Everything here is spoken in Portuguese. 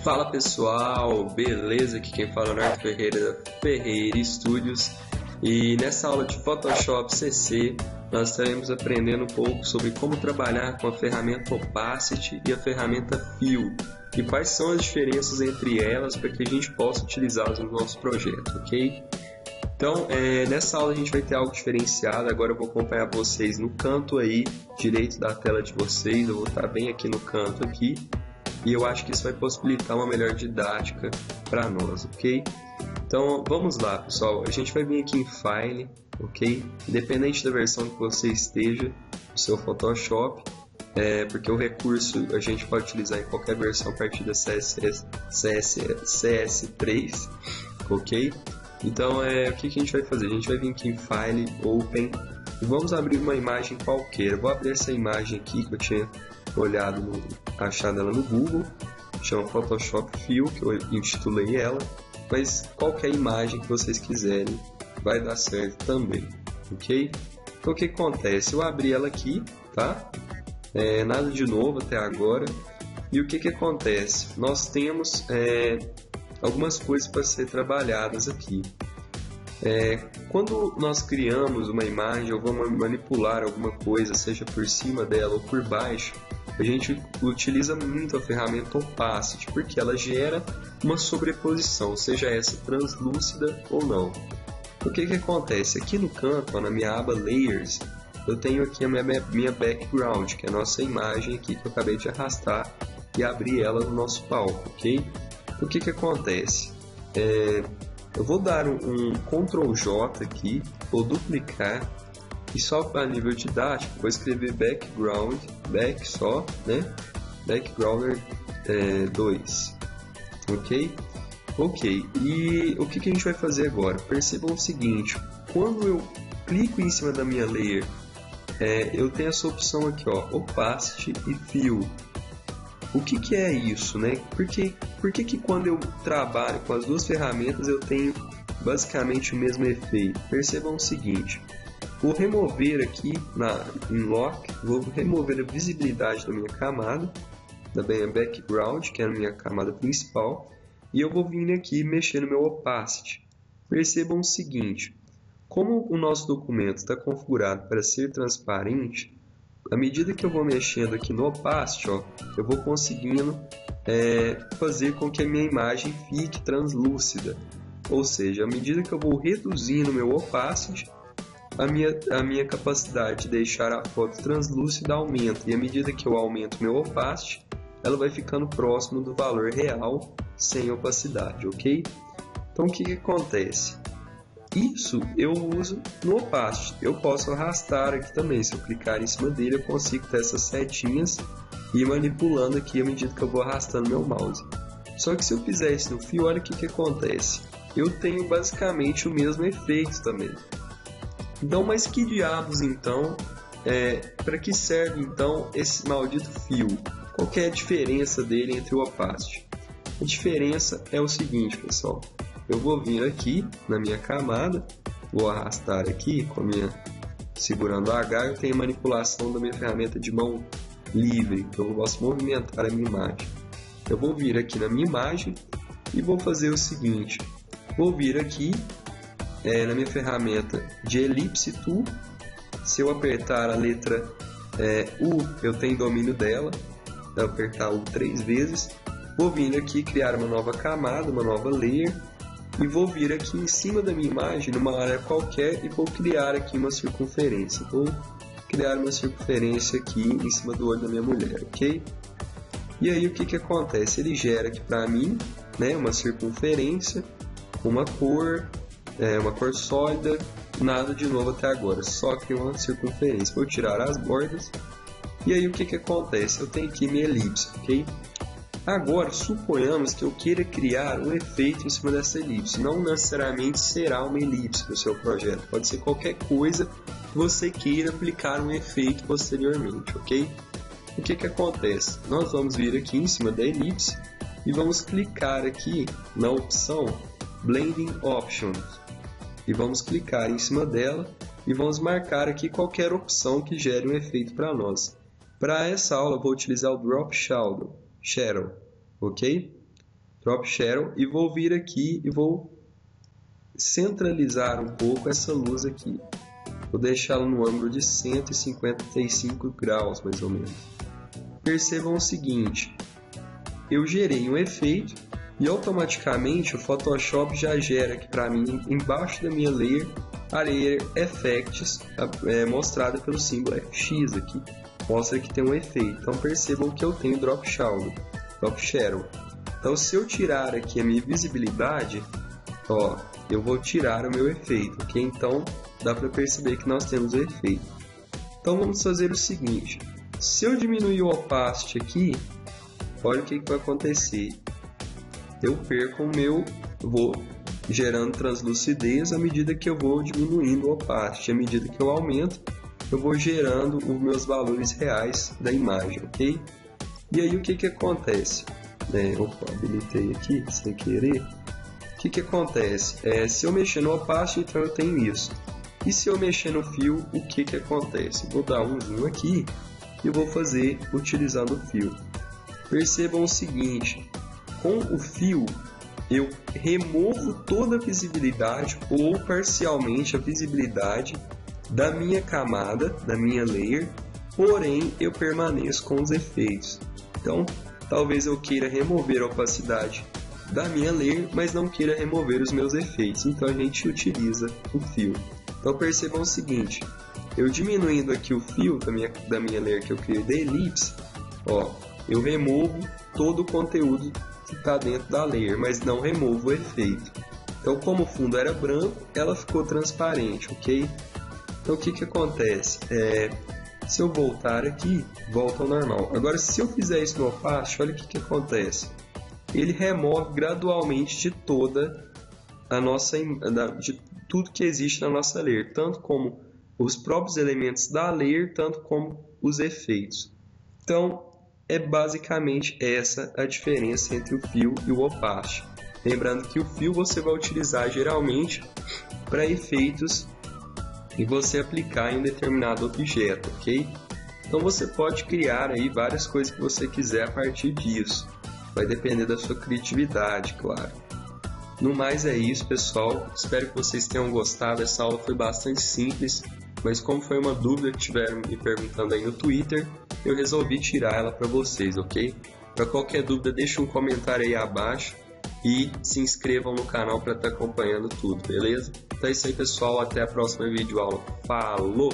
Fala pessoal, beleza? Aqui quem fala é o Norton Ferreira da Ferreira Studios e nessa aula de Photoshop CC nós estaremos aprendendo um pouco sobre como trabalhar com a ferramenta Opacity e a ferramenta Fill e quais são as diferenças entre elas para que a gente possa utilizá-las no nosso projeto, ok? Então, nessa aula a gente vai ter algo diferenciado. Agora eu vou acompanhar vocês no canto aí direito da tela de vocês. Eu vou estar bem aqui no canto aqui. E eu acho que isso vai possibilitar uma melhor didática para nós, ok? Então, vamos lá, pessoal. A gente vai vir aqui em File, ok? Independente da versão que você esteja do seu Photoshop, porque o recurso a gente pode utilizar em qualquer versão a partir da CS3, ok? Então, o que a gente vai fazer? A gente vai vir aqui em File, Open, e vamos abrir uma imagem qualquer. Eu vou abrir essa imagem aqui que eu tinha achado ela no Google, chama Photoshop Fill, que eu intitulei ela, mas qualquer imagem que vocês quiserem vai dar certo também, ok? Então o que acontece? Eu abri ela aqui, tá? Nada de novo até agora, e o que acontece? Nós temos algumas coisas para ser trabalhadas aqui. Quando nós criamos uma imagem ou vamos manipular alguma coisa, seja por cima dela ou por baixo, a gente utiliza muito a ferramenta Opacity, porque ela gera uma sobreposição, seja essa translúcida ou não. O que acontece? Aqui no canto, ó, na minha aba Layers, eu tenho aqui a minha background, que é a nossa imagem aqui que eu acabei de arrastar e abrir ela no nosso palco, ok? O que acontece? Eu vou dar um Ctrl J aqui, vou duplicar e só para nível didático vou escrever background, só, né? Background 2, ok? Ok, e o que a gente vai fazer agora? Percebam o seguinte, quando eu clico em cima da minha layer, eu tenho essa opção aqui, ó, Opacity e Fill. O que é isso, né? Por que quando eu trabalho com as duas ferramentas eu tenho basicamente o mesmo efeito? Percebam o seguinte, vou remover aqui em Lock, vou remover a visibilidade da minha camada, da minha background, que é a minha camada principal, e eu vou vir aqui mexer no meu Opacity. Percebam o seguinte, como o nosso documento está configurado para ser transparente, à medida que eu vou mexendo aqui no Opacity, ó, eu vou conseguindo fazer com que a minha imagem fique translúcida. Ou seja, à medida que eu vou reduzindo o meu Opacity, a minha capacidade de deixar a foto translúcida aumenta. E à medida que eu aumento meu Opacity, ela vai ficando próximo do valor real, sem opacidade, ok? Então o que acontece? Isso eu uso no Opacity. Eu posso arrastar aqui também. Se eu clicar em cima dele, eu consigo ter essas setinhas e ir manipulando aqui à medida que eu vou arrastando meu mouse. Só que se eu fizer isso no Fill, olha o que acontece. Eu tenho basicamente o mesmo efeito também. Então, mas que diabos então? Para que serve então esse maldito Fill? Qual que é a diferença dele entre o Opacity? A diferença é o seguinte, pessoal. Eu vou vir aqui na minha camada, vou arrastar aqui segurando H, eu tenho manipulação da minha ferramenta de mão livre, então eu posso movimentar a minha imagem. Eu vou vir aqui na minha imagem e vou fazer o seguinte, vou vir aqui na minha ferramenta de Ellipse Tool, se eu apertar a letra U, eu tenho domínio dela, eu apertar U 3 vezes, vou vir aqui criar uma nova camada, uma nova layer, e vou vir aqui em cima da minha imagem, numa área qualquer, e vou criar aqui uma circunferência. Vou criar uma circunferência aqui em cima do olho da minha mulher, ok? E aí o que acontece? Ele gera aqui para mim, né, uma circunferência, uma cor sólida, nada de novo até agora, só que uma circunferência. Vou tirar as bordas, e aí o que acontece? Eu tenho aqui minha elipse, ok? Agora, suponhamos que eu queira criar um efeito em cima dessa elipse. Não necessariamente será uma elipse no seu projeto. Pode ser qualquer coisa que você queira aplicar um efeito posteriormente, ok? O que acontece? Nós vamos vir aqui em cima da elipse e vamos clicar aqui na opção Blending Options. E vamos clicar em cima dela e vamos marcar aqui qualquer opção que gere um efeito para nós. Para essa aula, eu vou utilizar o Drop Shadow, ok? Drop Shadow, e vou vir aqui e vou centralizar um pouco essa luz aqui. Vou deixá-la no ângulo de 155 graus, mais ou menos. Percebam o seguinte, eu gerei um efeito e automaticamente o Photoshop já gera aqui para mim, embaixo da minha layer, a Layer Effects, mostrada pelo símbolo FX aqui. Mostra que tem um efeito. Então percebam que eu tenho Drop Shadow. Então se eu tirar aqui a minha visibilidade, ó, eu vou tirar o meu efeito, ok? Então dá para perceber que nós temos o efeito. Então vamos fazer o seguinte, se eu diminuir o opacity aqui, olha o que vai acontecer. Eu perco o meu, vou gerando translucidez à medida que eu vou diminuindo o opacity. À medida que eu aumento, eu vou gerando os meus valores reais da imagem, ok? E aí o que acontece? Opa, habilitei aqui sem querer. O que acontece? Se eu mexer no opacity, então eu tenho isso. E se eu mexer no fio, o que acontece? Vou dar um zoom aqui e vou fazer utilizando o fio. Percebam o seguinte, com o fio eu removo toda a visibilidade ou parcialmente a visibilidade da minha camada, da minha layer, porém eu permaneço com os efeitos. Então, talvez eu queira remover a opacidade da minha layer, mas não queira remover os meus efeitos, então a gente utiliza o fio. Então percebam o seguinte, eu diminuindo aqui o fio da minha layer que eu criei da elipse, ó, eu removo todo o conteúdo que está dentro da layer, mas não removo o efeito. Então, como o fundo era branco, ela ficou transparente, ok? Então, o que acontece? Se eu voltar aqui, volta ao normal. Agora, se eu fizer isso no opacity, olha o que acontece. Ele remove gradualmente de toda a nossa, de tudo que existe na nossa layer, tanto como os próprios elementos da layer, tanto como os efeitos. Então, é basicamente essa a diferença entre o fio e o opacity. Lembrando que o fio você vai utilizar geralmente para efeitos e você aplicar em um determinado objeto, ok? Então você pode criar aí várias coisas que você quiser a partir disso. Vai depender da sua criatividade, claro. No mais é isso, pessoal. Espero que vocês tenham gostado. Essa aula foi bastante simples, mas como foi uma dúvida que tiveram me perguntando aí no Twitter, eu resolvi tirar ela para vocês, ok? Para qualquer dúvida, deixe um comentário aí abaixo e se inscrevam no canal para estar acompanhando tudo, beleza? Então é isso aí, pessoal. Até a próxima videoaula. Falou!